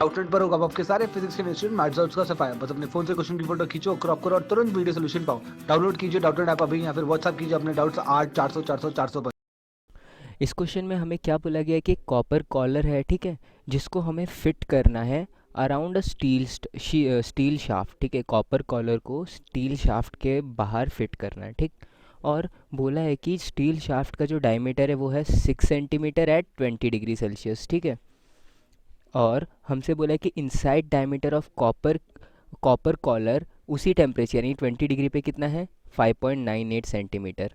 Outlet पर होगा आपके सारे फिजिक्स के इंस्टीट्यूट मैथ्स का सफाया। बस अपने फोन से क्वेश्चन की फोटो खींचो, क्रॉप करो और तुरंत वीडियो सोल्यूशन पाओ। डाउनलोड कीजिए डाउटनेट ऐप अभी या फिर व्हाट्सएप कीजिए अपने डाउट्स 8 400 400 400 पर। इस क्वेश्चन में हमें क्या बोला गया है कि कॉपर कॉलर है, ठीक है, जिसको हमें फिट करना है अराउंड अ स्टील शाफ्ट। ठीक है, कॉपर कॉलर को स्टील शाफ्ट के बाहर फिट करना है, ठीक। और बोला है कि स्टील शाफ्ट का जो डायमीटर है वो है 6 सेंटीमीटर एट 20 डिग्री सेल्सियस, ठीक है। और हमसे बोला है कि inside diameter of copper copper collar उसी टेम्परेचर यानी 20 डिग्री पे कितना है, 5.98 सेंटीमीटर।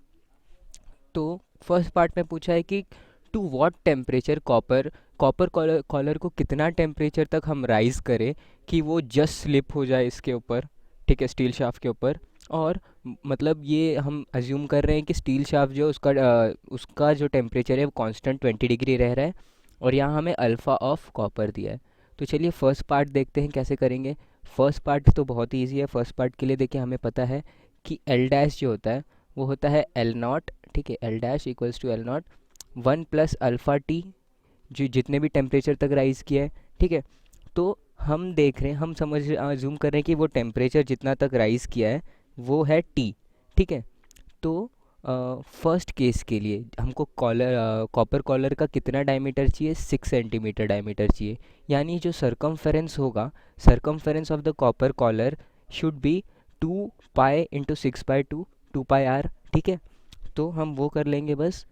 तो फर्स्ट पार्ट में पूछा है कि to what temperature copper copper collar को कितना टेम्परेचर तक हम राइज करें कि वो जस्ट स्लिप हो जाए इसके ऊपर, ठीक है, स्टील शाफ्ट के ऊपर। और मतलब ये हम अज्यूम कर रहे हैं कि स्टील शाफ्ट जो उसका जो टेम्परेचर है वो कांस्टेंट 20 डिग्री रह रहा है, और यहाँ हमें अल्फ़ा ऑफ कॉपर दिया है। तो चलिए फर्स्ट पार्ट देखते हैं कैसे करेंगे। फर्स्ट पार्ट तो बहुत ही ईजी है। फर्स्ट पार्ट के लिए देखिए हमें पता है कि एल डैश जो होता है वो होता है एल नॉट, ठीक है, L dash equals to L naught 1 + alpha T, जो जितने भी टेम्परेचर तक राइज़ किया है, ठीक है। तो हम देख रहे हैं, हम जूम कर रहे हैं कि वो टेम्परेचर जितना तक राइज़ किया है वो है टी, ठीक है। तो फर्स्ट केस के लिए हमको कॉपर कॉलर का कितना डायमीटर चाहिए, 6 सेंटीमीटर डायमीटर चाहिए। यानी जो सरकमफेरेंस होगा, circumference of the copper collar should be 2 pi × 6/2, 2 pi r, ठीक है। तो हम वो कर लेंगे बस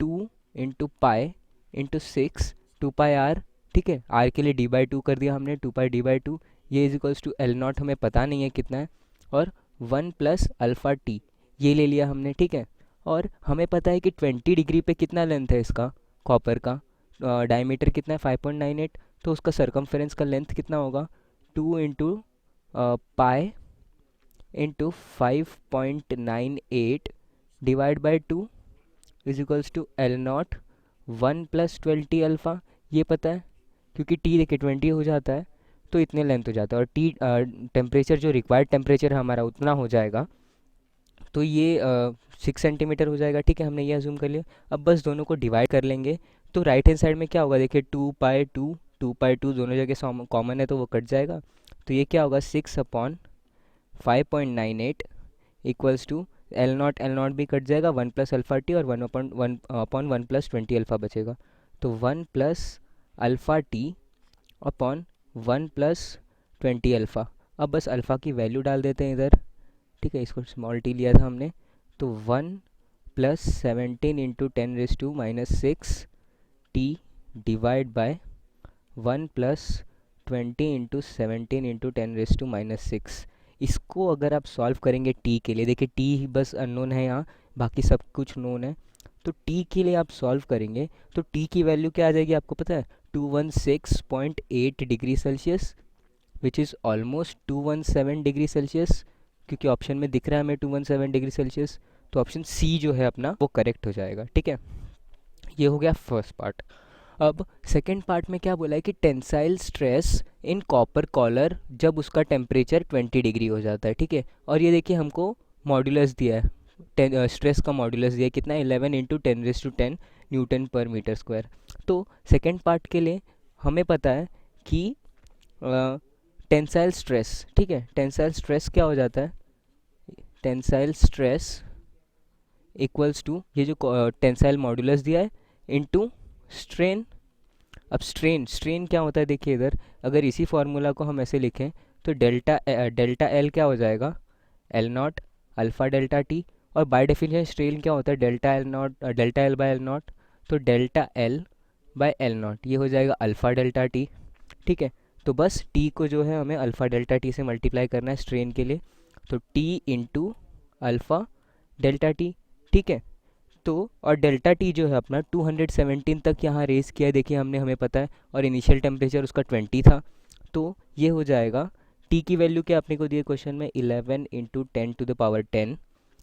2 × पाई × 6, 2 पाई आर, ठीक है। आर के लिए d/2 कर दिया हमने, 2 पाई d/2। ये is equals to L naught हमें पता नहीं है कितना है, और 1 + अल्फ़ा टी ये ले लिया हमने, ठीक है। और हमें पता है कि 20 डिग्री पे कितना लेंथ है इसका, कॉपर का डायमीटर कितना है, 5.98। तो उसका सरकमफेरेंस का लेंथ कितना होगा, 2 × pi × 5.98 divide by 2 is equals to L naught 1 + 20 alpha. ये पता है क्योंकि टी देखिए 20 हो जाता है तो इतने लेंथ हो जाता है, और टी टेम्परेचर जो रिक्वायर्ड टेम्परेचर हमारा उतना हो जाएगा। तो ये 6 सेंटीमीटर हो जाएगा, ठीक है, हमने ये अज्यूम कर लिया। अब बस दोनों को डिवाइड कर लेंगे। तो राइट हैंड साइड में क्या होगा, देखिए 2 पाई 2 दोनों जगह कॉमन है तो वो कट जाएगा। तो ये क्या होगा, 6/5.98 इक्वल्स टू एल नॉट भी कट जाएगा, 1 + अल्फ़ा टी, और 1/1 + 20 अल्फ़ा बचेगा। तो 1 + अल्फ़ा टी अपॉन 1 + 20 अल्फ़ा। अब बस अल्फ़ा की वैल्यू डाल देते हैं इधर, ठीक है, इसको स्मॉल टी लिया था हमने। तो 1 + 17 × 10⁻⁻6 टी डिवाइड बाय 1 + 20 × 17 × 10⁻⁻6। इसको अगर आप सॉल्व करेंगे टी के लिए, देखिए टी बस अननोन है यहाँ, बाकी सब कुछ नोन है। तो टी के लिए आप सॉल्व करेंगे तो टी की वैल्यू क्या आ जाएगी आपको पता है, 216.8 degree Celsius, which is almost 217 degree Celsius, क्योंकि ऑप्शन में दिख रहा है हमें 217 डिग्री सेल्सियस। तो ऑप्शन सी जो है अपना वो करेक्ट हो जाएगा, ठीक है। ये हो गया फर्स्ट पार्ट। अब सेकेंड पार्ट में क्या बोला है कि tensile stress in copper collar जब उसका टेम्परेचर 20 डिग्री हो जाता है, ठीक है। और ये देखिए हमको मॉड्यूलस दिया है, स्ट्रेस का मॉड्यूलस दिया है कितना, 11 × 10⁻10 न्यूटन पर मीटर स्क्वायर। तो सेकेंड पार्ट के लिए हमें पता है कि टेंसाइल स्ट्रेस, ठीक है, टेंसाइल स्ट्रेस क्या हो जाता है, टेंसाइल स्ट्रेस इक्वल्स टू ये जो टेंसाइल मॉड्यूलस दिया है इनटू स्ट्रेन। अब स्ट्रेन स्ट्रेन क्या होता है देखिए इधर, अगर इसी फार्मूला को हम ऐसे लिखें तो डेल्टा एल क्या हो जाएगा, L naught alpha delta T. और बाय डेफिनेशन स्ट्रेन क्या होता है, delta L by L naught. तो delta L by L naught ये हो जाएगा अल्फ़ा डेल्टा टी, ठीक है। तो बस टी को जो है हमें अल्फ़ा डेल्टा टी से मल्टीप्लाई करना है स्ट्रेन के लिए। तो T into alpha delta T, ठीक है। तो और डेल्टा टी जो है अपना 217 तक यहाँ रेस किया है, देखिए हमने, हमें पता है, और इनिशियल टेम्परेचर उसका 20 था। तो ये हो जाएगा टी की वैल्यू क्या अपने को दिए क्वेश्चन में, 11 × 10⁻10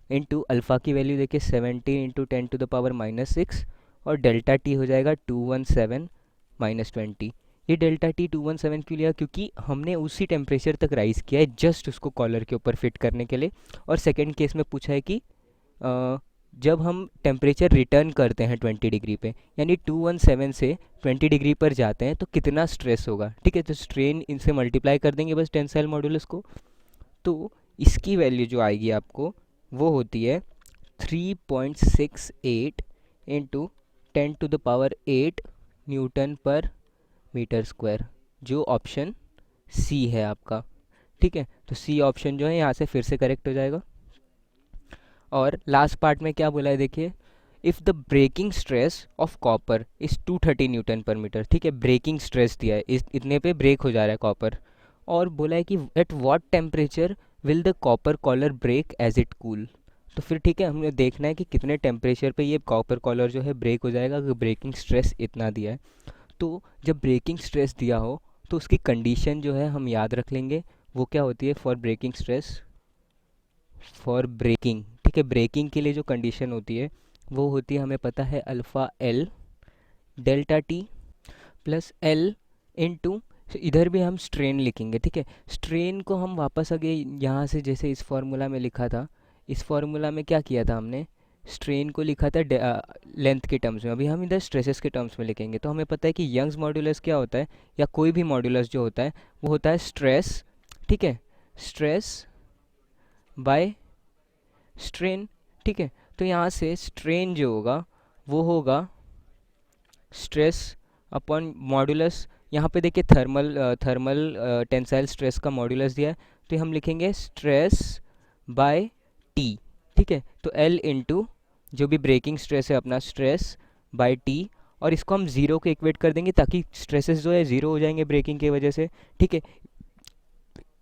इंटू अल्फ़ा की वैल्यू देखिए 17 × 10⁻⁻6, और डेल्टा टी हो जाएगा 217 - 20। ये डेल्टा टी 217 क्यों लिया, क्योंकि हमने उसी टेम्परेचर तक राइज़ किया है जस्ट उसको कॉलर के ऊपर फिट करने के लिए। और सेकेंड केस में पूछा है कि जब हम टेम्परेचर रिटर्न करते हैं 20 डिग्री पे, यानी 217 से 20 डिग्री पर जाते हैं, तो कितना स्ट्रेस होगा, ठीक है। तो स्ट्रेन इनसे मल्टीप्लाई कर देंगे बस टेंसाइल मॉडुलस को, तो इसकी वैल्यू जो आएगी आपको वो होती है 3.68 into 10⁸ Newton per metre square, जो ऑप्शन सी है आपका, ठीक है। तो सी ऑप्शन जो है यहाँ से फिर से करेक्ट हो जाएगा। और लास्ट पार्ट में क्या बोला है देखिए, if the breaking stress of copper is 230 newton per metre, ठीक है। ब्रेकिंग स्ट्रेस दिया है, इस इतने पे ब्रेक हो जा रहा है कॉपर, और बोला है कि at what temperature will the copper collar break as it cool. तो फिर ठीक है, हमें देखना है कि कितने टेम्परेचर पे ये कॉपर कॉलर जो है ब्रेक हो जाएगा, अगर ब्रेकिंग स्ट्रेस इतना दिया है। तो जब ब्रेकिंग स्ट्रेस दिया हो तो उसकी कंडीशन जो है हम याद रख लेंगे, वो क्या होती है, for breaking stress, for breaking, ठीक है। ब्रेकिंग के लिए जो कंडीशन होती है वो होती है, हमें पता है, alpha L delta T plus L into, इधर भी हम स्ट्रेन लिखेंगे, ठीक है। स्ट्रेन को हम वापस आगे यहाँ से जैसे इस फार्मूला में लिखा था, इस फार्मूला में क्या किया था हमने, स्ट्रेन को लिखा था लेंथ के टर्म्स में, अभी हम इधर स्ट्रेसेस के टर्म्स में लिखेंगे। तो हमें पता है कि यंग्स मॉड्यूलस क्या होता है, या कोई भी मॉड्यूलस जो होता है वो होता है स्ट्रेस, ठीक है, स्ट्रेस बाय स्ट्रेन, ठीक है। तो यहाँ से स्ट्रेन जो होगा वो होगा स्ट्रेस अपॉन मॉड्यूलस, यहाँ पे देखिए थर्मल टेंसाइल स्ट्रेस का मॉड्यूलस दिया है, तो हम लिखेंगे स्ट्रेस बाय टी, ठीक है। तो एल इंटू जो भी ब्रेकिंग स्ट्रेस है अपना, स्ट्रेस बाय टी, और इसको हम ज़ीरो को इक्वेट कर देंगे ताकि स्ट्रेसेस जो है ज़ीरो हो जाएंगे ब्रेकिंग की वजह से, ठीक है।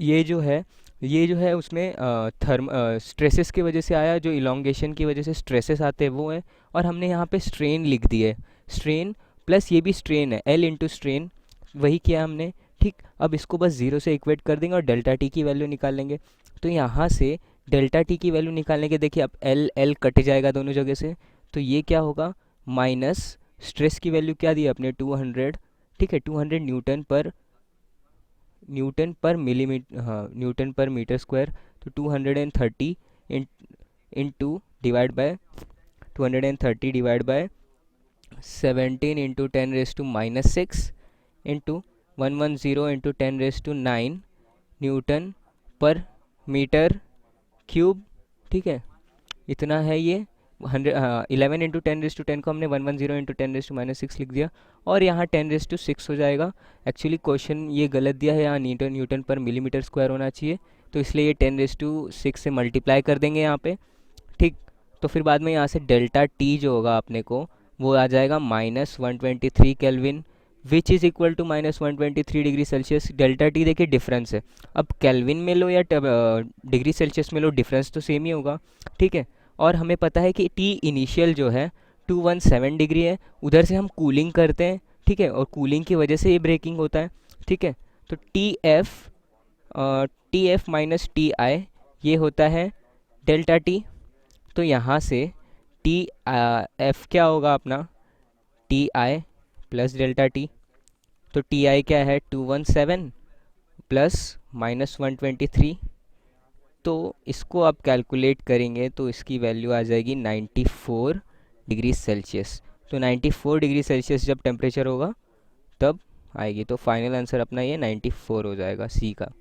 ये जो है, ये जो है उसमें स्ट्रेसेस की वजह से आया, जो इलोंगेशन की वजह से स्ट्रेसेस आते हैं वो है, और हमने यहाँ पे स्ट्रेन लिख दिए, स्ट्रेन प्लस ये भी स्ट्रेन है, एल इंटू स्ट्रेन, वही किया हमने, ठीक। अब इसको बस ज़ीरो से इक्वेट कर देंगे और डेल्टा टी की वैल्यू निकाल लेंगे। तो यहाँ से डेल्टा टी की वैल्यू निकालने के देखिए, अब एल एल कट जाएगा दोनों जगह से, तो ये क्या होगा, माइनस स्ट्रेस की वैल्यू क्या दी है अपने 200, ठीक है, 200 न्यूटन पर मिलीमीटर, हाँ, न्यूटन पर मीटर स्क्वायर। तो 230 into divide by 230 divide by 17 into 10⁻⁻6 into 110 into 10⁹ newton per metre cube, ठीक है। इतना है ये 11 इंटू 10⁻10 को हमने 110 इंटू 10⁻⁻6 लिख दिया, और यहाँ 10⁻6 हो जाएगा। एक्चुअली क्वेश्चन ये गलत दिया है, यहाँ न्यूटन न्यूटन पर मिलीमीटर स्क्वायर होना चाहिए, तो इसलिए ये 10⁻6 से मल्टीप्लाई कर देंगे यहाँ पे, ठीक। तो फिर बाद में यहाँ से डेल्टा टी जो होगा अपने को वो आ जाएगा -123 kelvin, which is equal to -123 degree Celsius. Delta T देखिए डिफरेंस है, अब केल्विन में लो या डिग्री सेल्सियस में लो, डिफरेंस तो सेम ही होगा, ठीक है। और हमें पता है कि टी इनिशियल जो है 217 डिग्री है, उधर से हम कूलिंग करते हैं, ठीक है, और कूलिंग की वजह से ये ब्रेकिंग होता है, ठीक है। तो T F minus T I ये होता है डेल्टा टी। तो यहाँ से टी एफ क्या होगा अपना, T I plus delta T. तो टी आई क्या है, 217 प्लस -123। तो इसको आप कैलकुलेट करेंगे तो इसकी वैल्यू आ जाएगी 94 डिग्री सेल्सियस। तो 94 डिग्री सेल्सियस जब टेम्परेचर होगा तब आएगी, तो फाइनल आंसर अपना ये 94 हो जाएगा सी का।